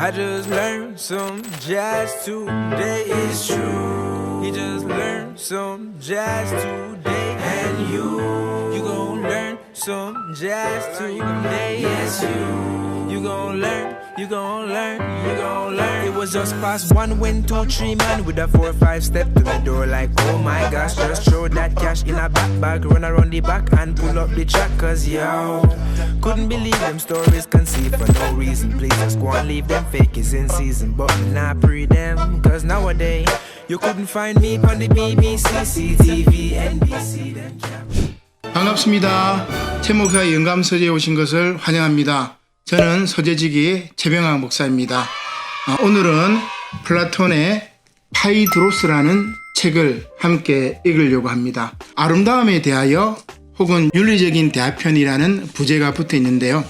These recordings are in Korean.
I just learned some jazz today. It's true. He just learned some jazz today. And you gon' learn some jazz today. Yes, you gon' learn. You gon' learn, you gon' learn. It was just past 1, 2, 3 man with a 4, 5 step to the door like oh my gosh. Just throw that cash in a backpack, run around the back and pull up the track. Cause yo, couldn't believe them stories conceived for no reason. Please just go and leave them fake is in season. But nah pre them, cause nowadays you couldn't find me on the BBC, CTV, NBC them 반갑습니다. 최목사의 영감서재에 오신 것을 환영합니다. 저는 서재직이 최병학 목사입니다. 오늘은 플라톤의 파이드로스라는 책을 함께 읽으려고 합니다. 아름다움에 대하여 혹은 윤리적인 대화편이라는 부제가 붙어 있는데요.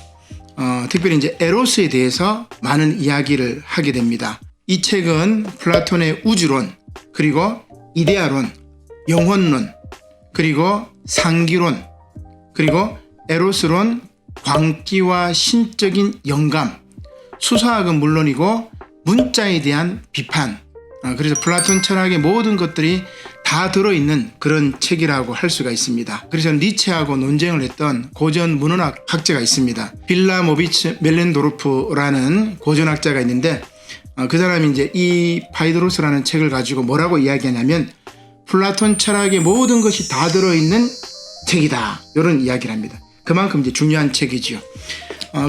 특별히 이제 에로스에 대해서 많은 이야기를 하게 됩니다. 이 책은 플라톤의 우주론, 그리고 이데아론, 영혼론, 그리고 상기론, 그리고 에로스론, 광기와 신적인 영감, 수사학은 물론이고 문자에 대한 비판, 그래서 플라톤 철학의 모든 것들이 다 들어있는 그런 책이라고 할 수가 있습니다. 그래서 니체하고 논쟁을 했던 고전 문헌학 학자가 있습니다. 빌라모비치 멜렌도르프라는 고전학자가 있는데 그 사람이 이제 이 파이드로스라는 책을 가지고 뭐라고 이야기하냐면 플라톤 철학의 모든 것이 다 들어있는 책이다, 이런 이야기를 합니다. 그만큼 이제 중요한 책이지요.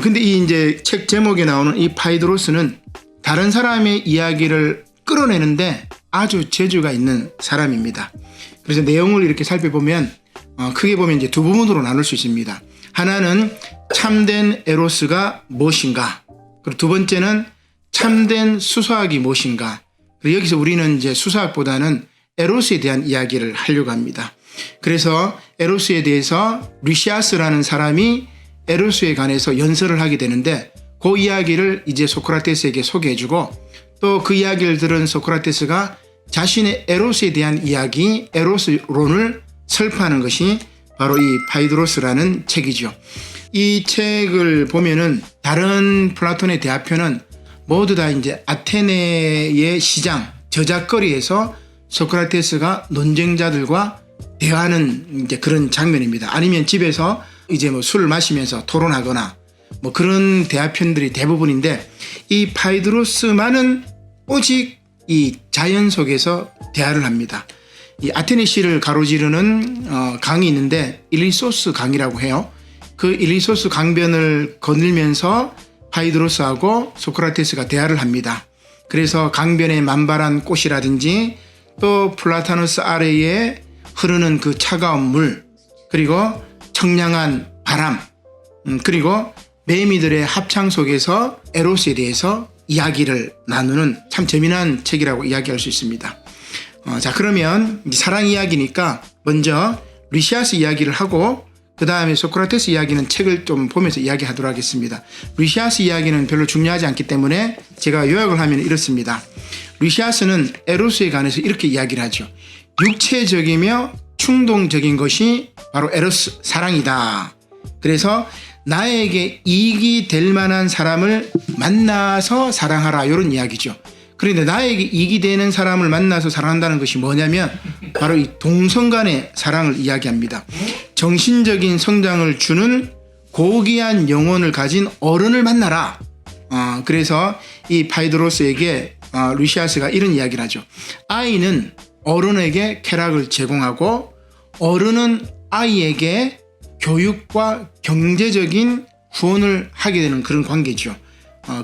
근데 이 이제 책 제목에 나오는 이 파이드로스는 다른 사람의 이야기를 끌어내는데 아주 재주가 있는 사람입니다. 그래서 내용을 이렇게 살펴보면 크게 보면 이제 두 부분으로 나눌 수 있습니다. 하나는 참된 에로스가 무엇인가, 그리고 두 번째는 참된 수사학이 무엇인가. 그리고 여기서 우리는 이제 수사학보다는 에로스에 대한 이야기를 하려고 합니다. 그래서 에로스에 대해서 리시아스라는 사람이 에로스에 관해서 연설을 하게 되는데 그 이야기를 이제 소크라테스에게 소개해주고 또 그 이야기를 들은 소크라테스가 자신의 에로스에 대한 이야기, 에로스론을 설파하는 것이 바로 이 파이드로스라는 책이죠. 이 책을 보면은 다른 플라톤의 대화편은 모두 다 이제 아테네의 시장, 저작거리에서 소크라테스가 논쟁자들과 대화하는 이제 그런 장면입니다. 아니면 집에서 이제 뭐 술을 마시면서 토론하거나 뭐 그런 대화편들이 대부분인데 이 파이드로스만은 오직 이 자연 속에서 대화를 합니다. 이 아테네시를 가로지르는 강이 있는데 일리소스 강이라고 해요. 그 일리소스 강변을 거닐면서 파이드로스하고 소크라테스가 대화를 합니다. 그래서 강변의 만발한 꽃이라든지 또 플라타누스 아래에 흐르는 그 차가운 물, 그리고 청량한 바람, 그리고 매미들의 합창 속에서 에로스에 대해서 이야기를 나누는 참 재미난 책이라고 이야기할 수 있습니다. 자, 그러면 사랑 이야기니까 먼저 리시아스 이야기를 하고 그 다음에 소크라테스 이야기는 책을 좀 보면서 이야기하도록 하겠습니다. 리시아스 이야기는 별로 중요하지 않기 때문에 제가 요약을 하면 이렇습니다. 리시아스는 에로스에 관해서 이렇게 이야기를 하죠. 육체적이며 충동적인 것이 바로 에로스, 사랑이다. 그래서 나에게 이익이 될 만한 사람을 만나서 사랑하라, 이런 이야기죠. 그런데 나에게 이익이 되는 사람을 만나서 사랑한다는 것이 뭐냐면 바로 이 동성 간의 사랑을 이야기합니다. 정신적인 성장을 주는 고귀한 영혼을 가진 어른을 만나라. 그래서 이 파이드로스에게 루시아스가 이런 이야기를 하죠. 아이는 어른에게 쾌락을 제공하고 어른은 아이에게 교육과 경제적인 후원을 하게 되는 그런 관계죠.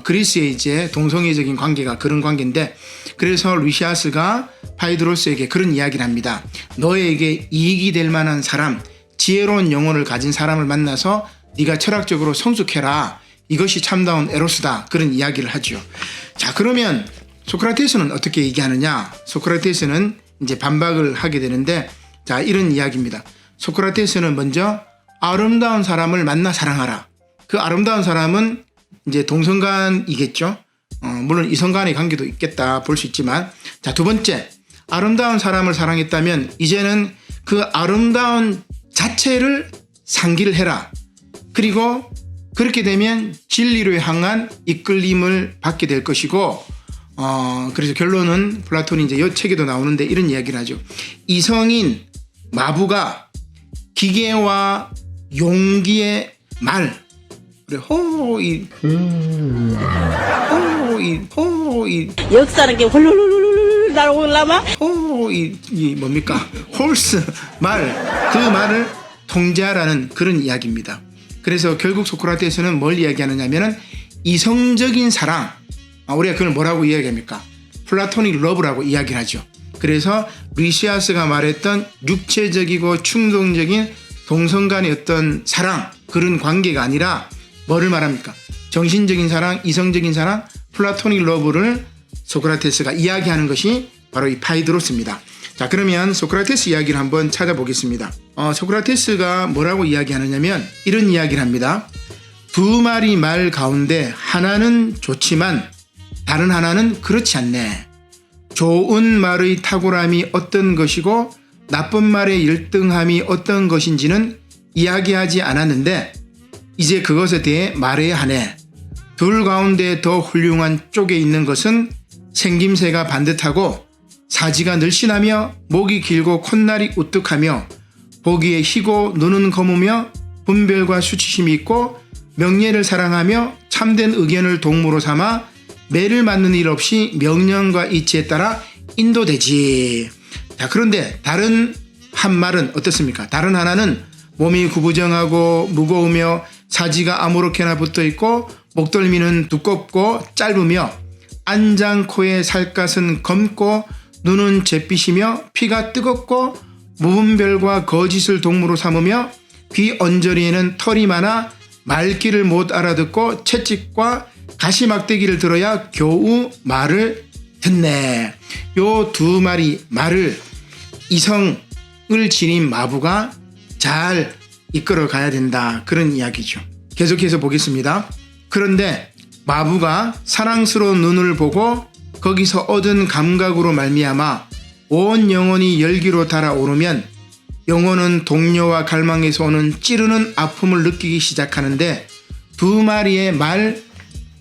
그리스의 이제 동성애적인 관계가 그런 관계인데, 그래서 루시아스가 파이드로스에게 그런 이야기를 합니다. 너에게 이익이 될 만한 사람, 지혜로운 영혼을 가진 사람을 만나서 네가 철학적으로 성숙해라. 이것이 참다운 에로스다. 그런 이야기를 하죠. 자, 그러면 소크라테스는 어떻게 얘기하느냐? 소크라테스는 이제 반박을 하게 되는데, 자, 이런 이야기입니다. 소크라테스는 먼저 아름다운 사람을 만나 사랑하라. 그 아름다운 사람은 이제 동성간이겠죠. 물론 이성간의 관계도 있겠다 볼 수 있지만, 자, 두 번째, 아름다운 사람을 사랑했다면 이제는 그 아름다운 자체를 상기를 해라. 그리고 그렇게 되면 진리로 향한 이끌림을 받게 될 것이고, 그래서 결론은 플라톤이 이제 이 책에도 나오는데 이런 이야기를 하죠. 이성인 마부가 기계와 용기의 말, 그래 호이 역사는 게 홀룰룰룰 날아올라마 이 뭡니까 홀스 말, 그 말을 통제하라는 그런 이야기입니다. 그래서 결국 소크라테스는 뭘 이야기하느냐면은 이성적인 사랑, 우리가 그걸 뭐라고 이야기합니까? 플라토닉 러브라고 이야기를 하죠. 그래서 리시아스가 말했던 육체적이고 충동적인 동성 간의 어떤 사랑, 그런 관계가 아니라 뭐를 말합니까? 정신적인 사랑, 이성적인 사랑, 플라토닉 러브를 소크라테스가 이야기하는 것이 바로 이 파이드로스입니다. 자, 그러면 소크라테스 이야기를 한번 찾아보겠습니다. 소크라테스가 뭐라고 이야기하느냐면 이런 이야기를 합니다. 두 마리 말 가운데 하나는 좋지만 다른 하나는 그렇지 않네. 좋은 말의 탁월함이 어떤 것이고 나쁜 말의 열등함이 어떤 것인지는 이야기하지 않았는데 이제 그것에 대해 말해야 하네. 둘 가운데 더 훌륭한 쪽에 있는 것은 생김새가 반듯하고 사지가 늘씬하며 목이 길고 콧날이 우뚝하며 보기에 희고 눈은 검으며 분별과 수치심이 있고 명예를 사랑하며 참된 의견을 동무로 삼아 매를 맞는 일 없이 명령과 이치에 따라 인도되지. 자, 그런데 다른 한 말은 어떻습니까? 다른 하나는 몸이 구부정하고 무거우며 사지가 아무렇게나 붙어있고 목덜미는 두껍고 짧으며 안장코의 살갗은 검고 눈은 잿빛이며 피가 뜨겁고 무분별과 거짓을 동무로 삼으며 귀 언저리에는 털이 많아 말귀를 못 알아듣고 채찍과 가시막대기를 들어야 겨우 말을 듣네. 요 두 마리 말을 이성을 지닌 마부가 잘 이끌어 가야 된다, 그런 이야기죠. 계속해서 보겠습니다. 그런데 마부가 사랑스러운 눈을 보고 거기서 얻은 감각으로 말미암아 온 영혼이 열기로 달아오르면 영혼은 동료와 갈망에서 오는 찌르는 아픔을 느끼기 시작하는데 두 마리의 말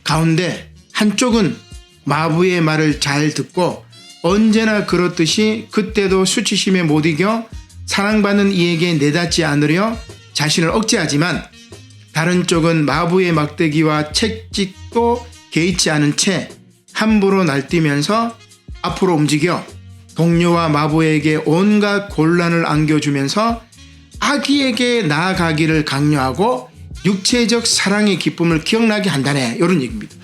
가운데 한쪽은 마부의 말을 잘 듣고 언제나 그렇듯이 그때도 수치심에 못 이겨 사랑받는 이에게 내닫지 않으려 자신을 억제하지만 다른 쪽은 마부의 막대기와 채찍도 개의치 않은 채 함부로 날뛰면서 앞으로 움직여 동료와 마부에게 온갖 곤란을 안겨주면서 아기에게 나아가기를 강요하고 육체적 사랑의 기쁨을 기억나게 한다네, 이런 얘기입니다.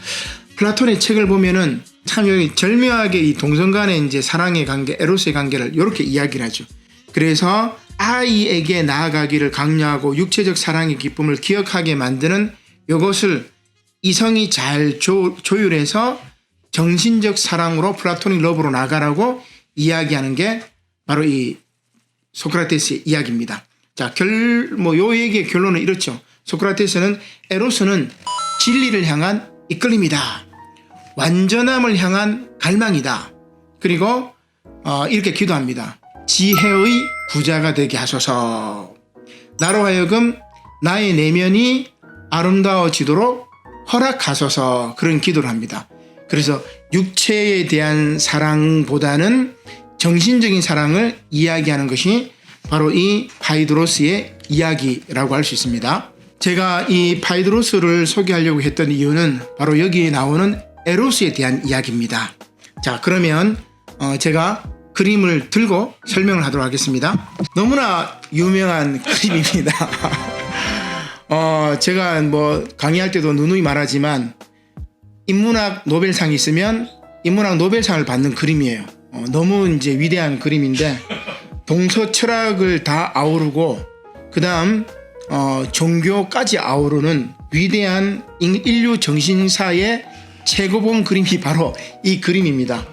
플라톤의 책을 보면은 참 여기 절묘하게 이 동성 간의 이제 사랑의 관계, 에로스의 관계를 이렇게 이야기를 하죠. 그래서 아이에게 나아가기를 강요하고 육체적 사랑의 기쁨을 기억하게 만드는 이것을 이성이 잘 조율해서 정신적 사랑으로 플라토닉 러브로 나가라고 이야기하는 게 바로 이 소크라테스의 이야기입니다. 자, 요 얘기의 결론은 이렇죠. 소크라테스는 에로스는 진리를 향한 이끌림이다. 완전함을 향한 갈망이다. 그리고 이렇게 기도합니다. 지혜의 부자가 되게 하소서. 나로 하여금 나의 내면이 아름다워지도록 허락하소서. 그런 기도를 합니다. 그래서 육체에 대한 사랑보다는 정신적인 사랑을 이야기하는 것이 바로 이 파이드로스의 이야기라고 할 수 있습니다. 제가 이 파이드로스를 소개하려고 했던 이유는 바로 여기에 나오는 에로스에 대한 이야기입니다. 자, 그러면 제가 그림을 들고 설명을 하도록 하겠습니다. 너무나 유명한 그림입니다. 제가 뭐 강의할 때도 누누이 말하지만 인문학 노벨상이 있으면 인문학 노벨상을 받는 그림이에요. 너무 이제 위대한 그림인데 동서 철학을 다 아우르고 그 다음 종교까지 아우르는 위대한 인류 정신사의 최고봉 그림이 바로 이 그림입니다.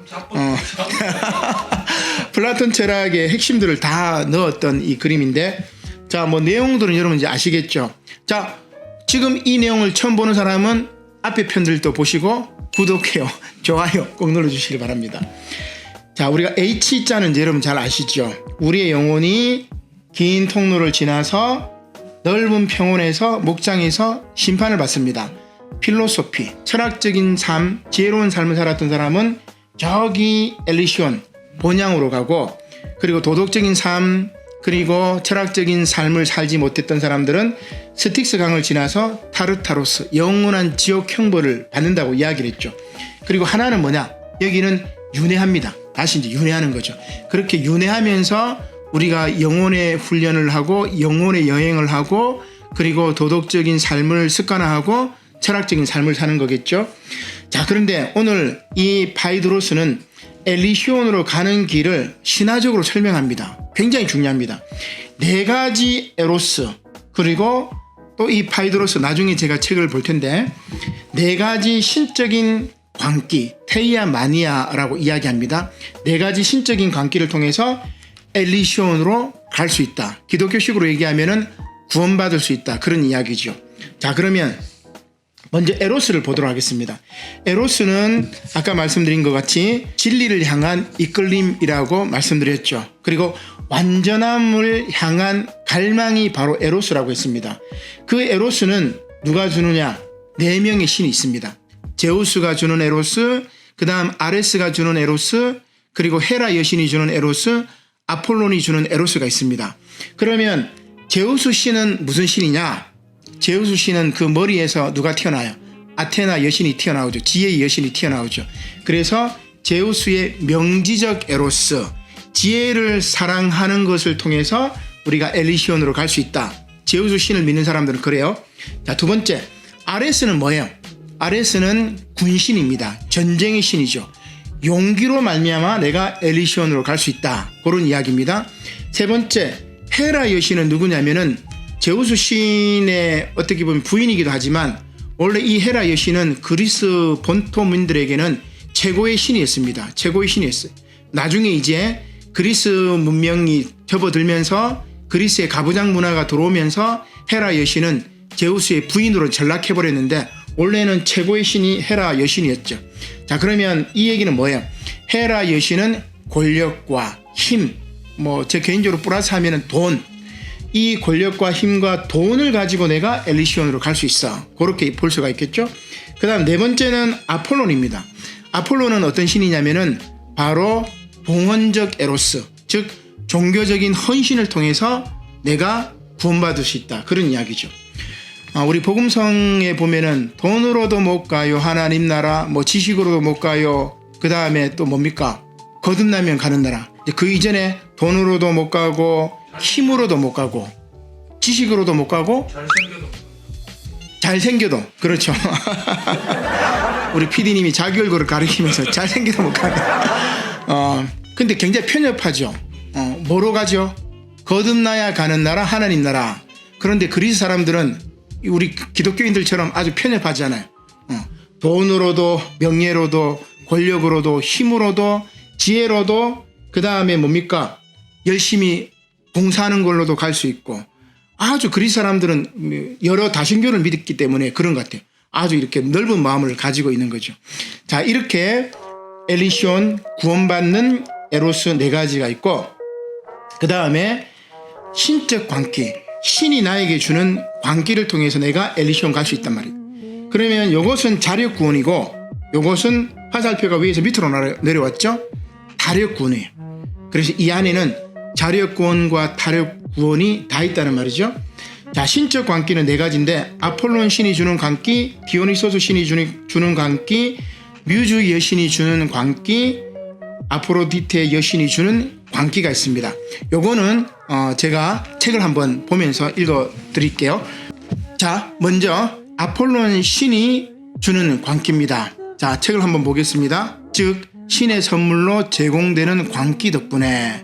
플라톤 철학의 핵심들을 다 넣었던 이 그림인데, 자, 뭐 내용들은 여러분 이제 아시겠죠? 자, 지금 이 내용을 처음 보는 사람은 앞에 편들도 보시고 구독해요, 좋아요 꼭 눌러주시기 바랍니다. 자, 우리가 H자는 여러분 잘 아시죠? 우리의 영혼이 긴 통로를 지나서 넓은 평원에서 목장에서 심판을 받습니다. 필로소피, 철학적인 삶, 지혜로운 삶을 살았던 사람은 저기 엘리시온 본향으로 가고, 그리고 도덕적인 삶 그리고 철학적인 삶을 살지 못했던 사람들은 스틱스 강을 지나서 타르타로스, 영원한 지옥 형벌을 받는다고 이야기를 했죠. 그리고 하나는 뭐냐, 여기는 윤회합니다. 다시 이제 윤회하는 거죠. 그렇게 윤회하면서 우리가 영혼의 훈련을 하고 영혼의 여행을 하고 그리고 도덕적인 삶을 습관화하고 철학적인 삶을 사는 거겠죠. 자, 그런데 오늘 이 파이드로스는 엘리시온으로 가는 길을 신화적으로 설명합니다. 굉장히 중요합니다. 네 가지 에로스, 그리고 또 이 파이드로스, 나중에 제가 책을 볼 텐데 네 가지 신적인 광기, 테이아 마니아라고 이야기합니다. 네 가지 신적인 광기를 통해서 엘리시온으로 갈 수 있다. 기독교식으로 얘기하면은 구원받을 수 있다. 그런 이야기죠. 자, 그러면 먼저 에로스를 보도록 하겠습니다. 에로스는 아까 말씀드린 것 같이 진리를 향한 이끌림이라고 말씀드렸죠. 그리고 완전함을 향한 갈망이 바로 에로스라고 했습니다. 그 에로스는 누가 주느냐? 네 명의 신이 있습니다. 제우스가 주는 에로스, 그 다음 아레스가 주는 에로스, 그리고 헤라 여신이 주는 에로스, 아폴론이 주는 에로스가 있습니다. 그러면 제우스 신은 무슨 신이냐? 제우스 신은 그 머리에서 누가 튀어나와요? 아테나 여신이 튀어나오죠. 지혜의 여신이 튀어나오죠. 그래서 제우스의 명지적 에로스, 지혜를 사랑하는 것을 통해서 우리가 엘리시온으로 갈 수 있다. 제우스 신을 믿는 사람들은 그래요. 자, 두 번째, 아레스는 뭐예요? 아레스는 군신입니다. 전쟁의 신이죠. 용기로 말미암아 내가 엘리시온으로 갈 수 있다. 그런 이야기입니다. 세 번째, 헤라 여신은 누구냐면은 제우스 신의 어떻게 보면 부인이기도 하지만 원래 이 헤라 여신은 그리스 본토민들에게는 최고의 신이었습니다. 최고의 신이었어요. 나중에 이제 그리스 문명이 접어들면서 그리스의 가부장 문화가 들어오면서 헤라 여신은 제우스의 부인으로 전락해버렸는데 원래는 최고의 신이 헤라 여신이었죠. 자, 그러면 이 얘기는 뭐예요? 헤라 여신은 권력과 힘, 제 개인적으로 플러스 하면은 돈, 이 권력과 힘과 돈을 가지고 내가 엘리시온으로 갈 수 있어. 그렇게 볼 수가 있겠죠. 그 다음 네 번째는 아폴론입니다. 아폴론은 어떤 신이냐면은 바로 봉헌적 에로스, 즉 종교적인 헌신을 통해서 내가 구원받을 수 있다. 그런 이야기죠. 우리 복음성에 보면은 돈으로도 못 가요, 하나님 나라, 지식으로도 못 가요, 그 다음에 또 뭡니까? 거듭나면 가는 나라. 그 이전에 돈으로도 못 가고 힘으로도 못 가고 지식으로도 못 가고 잘생겨도 그렇죠. 우리 PD님이 자기 얼굴을 가리키면서 잘생겨도 못 가네. 근데 굉장히 편협하죠. 뭐로 가죠? 거듭나야 가는 나라, 하나님 나라. 그런데 그리스 사람들은 우리 기독교인들처럼 아주 편협하잖아요. 돈으로도 명예로도 권력으로도 힘으로도 지혜로도 그 다음에 뭡니까? 열심히 봉사하는 걸로도 갈 수 있고, 아주 그리스 사람들은 여러 다신교를 믿었기 때문에 그런 것 같아요. 아주 이렇게 넓은 마음을 가지고 있는 거죠. 자, 이렇게 엘리시온, 구원받는 에로스 네 가지가 있고, 그 다음에 신적 광기, 신이 나에게 주는 광기를 통해서 내가 엘리시온 갈 수 있단 말이에요. 그러면 이것은 자력 구원이고, 이것은 화살표가 위에서 밑으로 내려왔죠. 타력 구원이에요. 그래서 이 안에는 자력 구원과 타력 구원이 다 있다는 말이죠. 자, 신적 광기는 네 가지인데, 아폴론 신이 주는 광기, 디오니소스 신이 주는 광기, 뮤즈 여신이 주는 광기, 아프로디테 여신이 주는 광기가 있습니다. 요거는 제가 책을 한번 보면서 읽어 드릴게요. 자, 먼저 아폴론 신이 주는 광기입니다. 자, 책을 한번 보겠습니다. 즉 신의 선물로 제공되는 광기 덕분에,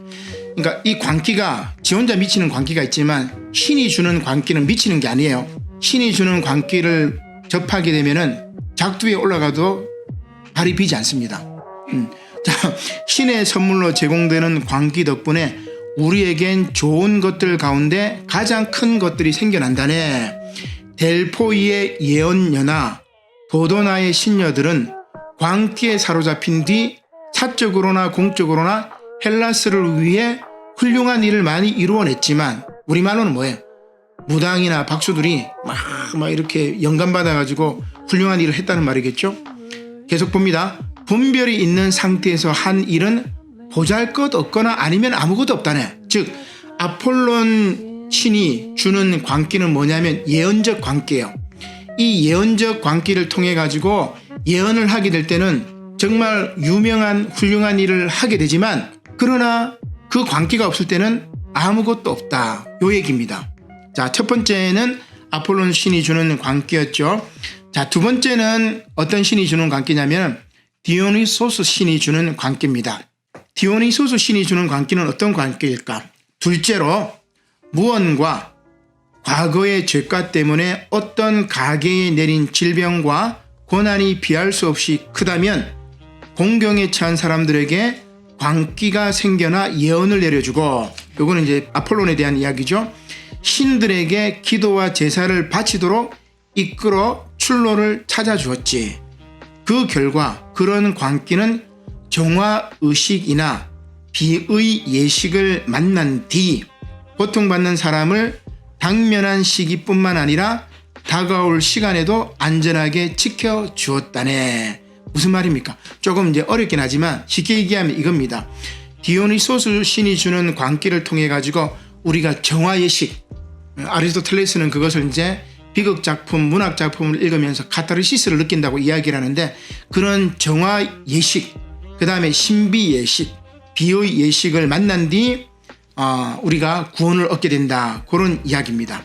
그러니까 이 광기가 지 혼자 미치는 광기가 있지만 신이 주는 광기는 미치는 게 아니에요. 신이 주는 광기를 접하게 되면은 작두에 올라가도 발이 비지 않습니다. 자, 신의 선물로 제공되는 광기 덕분에 우리에겐 좋은 것들 가운데 가장 큰 것들이 생겨난다네. 델포이의 예언녀나 도도나의 신녀들은 광기에 사로잡힌 뒤 사적으로나 공적으로나 헬라스를 위해 훌륭한 일을 많이 이루어냈지만, 우리말로는 뭐예요? 무당이나 박수들이 막 이렇게 영감받아가지고 훌륭한 일을 했다는 말이겠죠. 계속 봅니다. 분별이 있는 상태에서 한 일은 보잘것없거나 아니면 아무것도 없다네. 즉 아폴론 신이 주는 광기는 뭐냐면 예언적 광기예요. 이 예언적 광기를 통해 가지고 예언을 하게 될 때는 정말 유명한 훌륭한 일을 하게 되지만, 그러나 그 광기가 없을 때는 아무것도 없다, 요 얘기입니다. 자, 첫 번째는 아폴론 신이 주는 광기였죠. 자, 두 번째는 어떤 신이 주는 광기냐면 디오니소스 신이 주는 광기입니다. 디오니소스 신이 주는 광기는 어떤 광기일까? 둘째로, 무언과 과거의 죄가 때문에 어떤 가계에 내린 질병과 고난이 비할 수 없이 크다면 공경에 처한 사람들에게 광기가 생겨나 예언을 내려주고, 요거는 이제 아폴론에 대한 이야기죠. 신들에게 기도와 제사를 바치도록 이끌어 출로를 찾아주었지. 그 결과 그런 광기는 정화의식이나 비의 예식을 만난 뒤 고통받는 사람을 당면한 시기뿐만 아니라 다가올 시간에도 안전하게 지켜주었다네. 무슨 말입니까? 조금 이제 어렵긴 하지만 쉽게 얘기하면 이겁니다. 디오니소스 신이 주는 광기를 통해 가지고 우리가 정화예식, 아리스토텔레스는 그것을 이제 비극작품, 문학작품을 읽으면서 카타르시스를 느낀다고 이야기를 하는데, 그런 정화예식, 그 다음에 신비예식, 비의 예식을 만난 뒤 우리가 구원을 얻게 된다, 그런 이야기입니다.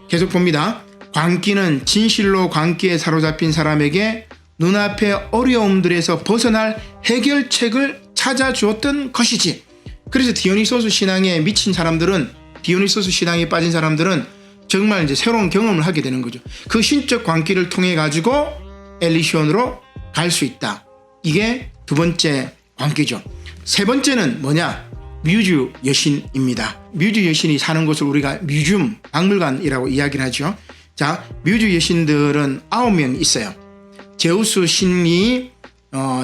계속 봅니다. 광기는 진실로 광기에 사로잡힌 사람에게 눈앞의 어려움들에서 벗어날 해결책을 찾아주었던 것이지. 그래서 디오니소스 신앙에 미친 사람들은, 디오니소스 신앙에 빠진 사람들은 정말 이제 새로운 경험을 하게 되는 거죠. 그 신적 광기를 통해 가지고 엘리시온으로 갈 수 있다. 이게 두 번째 광기죠. 세 번째는 뭐냐? 뮤즈 여신입니다. 뮤즈 여신이 사는 곳을 우리가 뮤지엄, 박물관이라고 이야기를 하죠. 자, 뮤즈 여신들은 9명 있어요. 제우스 신이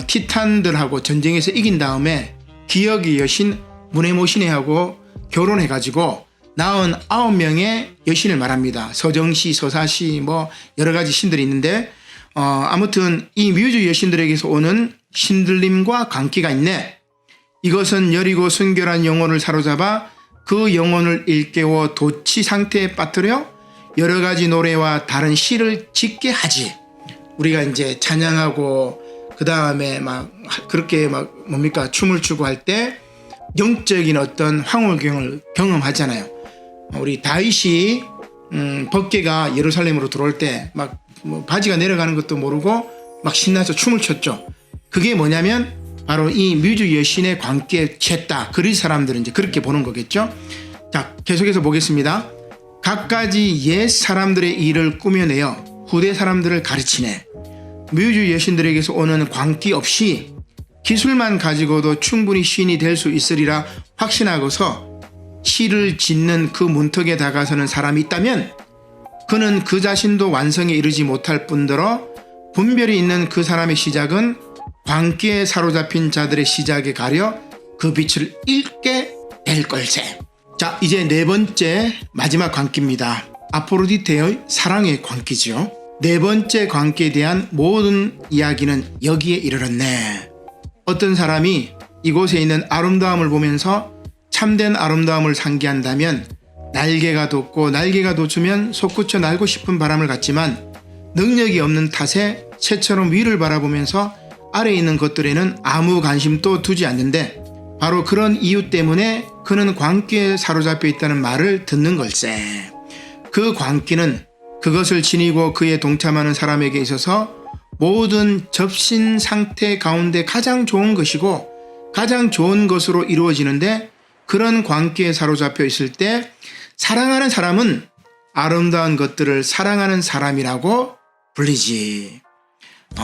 티탄들하고 전쟁에서 이긴 다음에 기억의 여신 무네모시네하고 결혼해가지고 낳은 9명의 여신을 말합니다. 서정시, 서사시, 뭐 여러 가지 신들이 있는데, 아무튼 이 뮤즈 여신들에게서 오는 신들림과 광기가 있네. 이것은 여리고 순결한 영혼을 사로잡아 그 영혼을 일깨워 도취 상태에 빠뜨려 여러 가지 노래와 다른 시를 짓게 하지. 우리가 이제 찬양하고 그 다음에 막 그렇게 막 뭡니까 춤을 추고 할 때 영적인 어떤 황홀경을 경험하잖아요. 우리 다윗이 법궤가 예루살렘으로 들어올 때 막 뭐 바지가 내려가는 것도 모르고 막 신나서 춤을 췄죠. 그게 뭐냐면 바로 이 뮤즈 여신의 광기에 취했다. 그리스 사람들은 이제 그렇게 보는 거겠죠. 자, 계속해서 보겠습니다. 갖가지 옛 사람들의 일을 꾸며내어 후대 사람들을 가르치네. 뮤즈 여신들에게서 오는 광기 없이 기술만 가지고도 충분히 신이 될 수 있으리라 확신하고서 시를 짓는 그 문턱에 다가서는 사람이 있다면 그는 그 자신도 완성에 이르지 못할 뿐더러 분별이 있는 그 사람의 시작은 광기에 사로잡힌 자들의 시작에 가려 그 빛을 잃게 될 걸세. 자, 이제 네 번째 마지막 광기입니다. 아포로디테의 사랑의 광기죠. 네 번째 광기에 대한 모든 이야기는 여기에 이르렀네. 어떤 사람이 이곳에 있는 아름다움을 보면서 참된 아름다움을 상기한다면 날개가 돋고 날개가 돋으면 솟구쳐 날고 싶은 바람을 갖지만 능력이 없는 탓에 새처럼 위를 바라보면서 아래에 있는 것들에는 아무 관심도 두지 않는데 바로 그런 이유 때문에 그는 광기에 사로잡혀 있다는 말을 듣는 걸세. 그 광기는 그것을 지니고 그에 동참하는 사람에게 있어서 모든 접신 상태 가운데 가장 좋은 것이고 가장 좋은 것으로 이루어지는데, 그런 광기에 사로잡혀 있을 때 사랑하는 사람은 아름다운 것들을 사랑하는 사람이라고 불리지.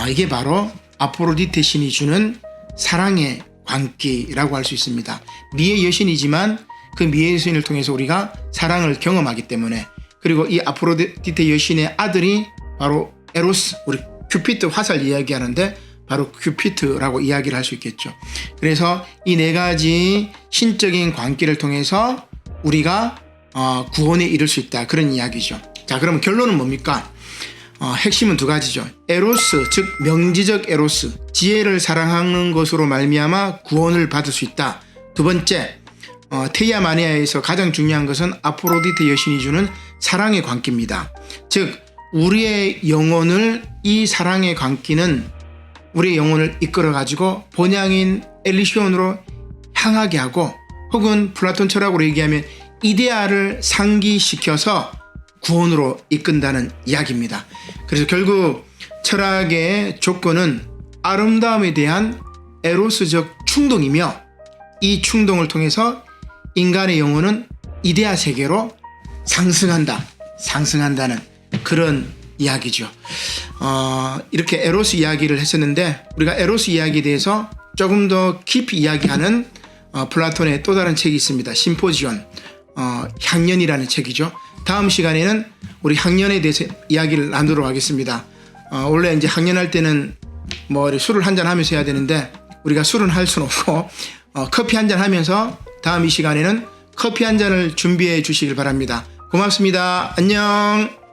이게 바로 아포로디테 신이 주는 사랑의 광기라고 할 수 있습니다. 미의 여신이지만 그 미의 여신을 통해서 우리가 사랑을 경험하기 때문에, 그리고 이 아포로디테 여신의 아들이 바로 에로스, 우리 큐피트 화살 이야기하는데 바로 큐피트라고 이야기를 할 수 있겠죠. 그래서 이 네 가지 신적인 광기를 통해서 우리가 구원에 이를 수 있다, 그런 이야기죠. 자, 그러면 결론은 뭡니까? 핵심은 두 가지죠. 에로스, 즉 명지적 에로스, 지혜를 사랑하는 것으로 말미암아 구원을 받을 수 있다. 두 번째, 테이아 마니아에서 가장 중요한 것은 아프로디테 여신이 주는 사랑의 광기입니다. 즉 우리의 영혼을, 이 사랑의 광기는 우리의 영혼을 이끌어 가지고 본향인 엘리시온으로 향하게 하고, 혹은 플라톤 철학으로 얘기하면 이데아를 상기시켜서 구원으로 이끈다는 이야기입니다. 그래서 결국 철학의 조건은 아름다움에 대한 에로스적 충동이며, 이 충동을 통해서 인간의 영혼은 이데아 세계로 상승한다는 그런 이야기죠. 이렇게 에로스 이야기를 했었는데, 우리가 에로스 이야기에 대해서 조금 더 깊이 이야기하는 플라톤의 또 다른 책이 있습니다. 심포지온, 향년이라는 책이죠. 다음 시간에는 우리 향년에 대해서 이야기를 나누도록 하겠습니다. 원래 이제 향년할 때는 뭐 술을 한잔 하면서 해야 되는데, 우리가 술은 할 수는 없고 커피 한잔 하면서 다음 이 시간에는 커피 한 잔을 준비해 주시길 바랍니다. 고맙습니다. 안녕.